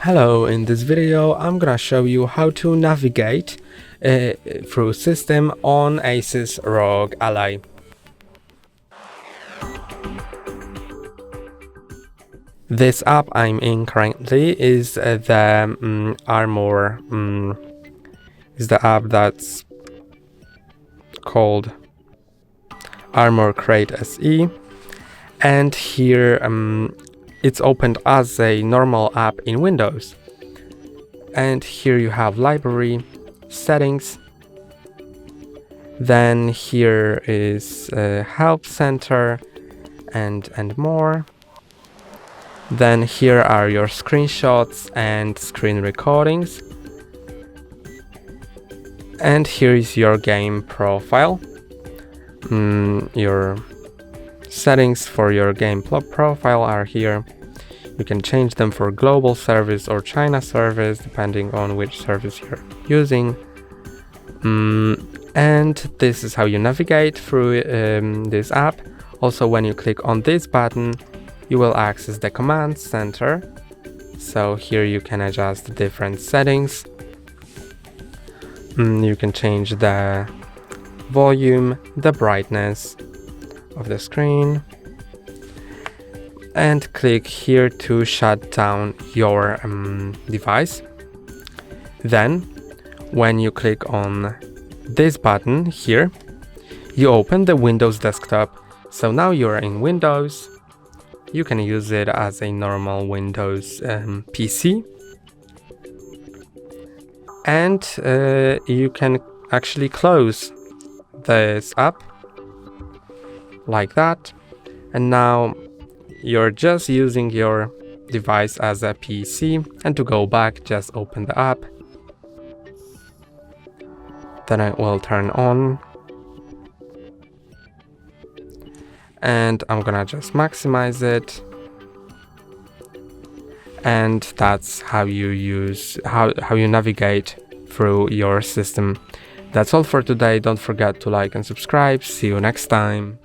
Hello, in this video I'm gonna show you how to navigate through system on ASUS ROG Ally. This app I'm in currently is the Armor is the app that's called Armor Crate SE, and here it's opened as a normal app in Windows. And here you have library, settings, then here is help center and more. Then here are your screenshots and screen recordings. And here is your game profile. Your settings for your game profile are here. You can change them for global service or China service, depending on which service you're using. And this is how you navigate through this app. Also, when you click on this button, you will access the command center. So here you can adjust the different settings. You can change the volume, the brightness of the screen, and click here to shut down your device. Then when you click on this button here, you open the Windows desktop. So now you're in Windows. You can use it as a normal Windows PC, and you can actually close this app like that, and now you're just using your device as a PC. And to go back, just open the app, then it will turn on, and I'm gonna just maximize it. And that's how you use how you navigate through your system. That's all for today. Don't forget to like and subscribe. See you next time.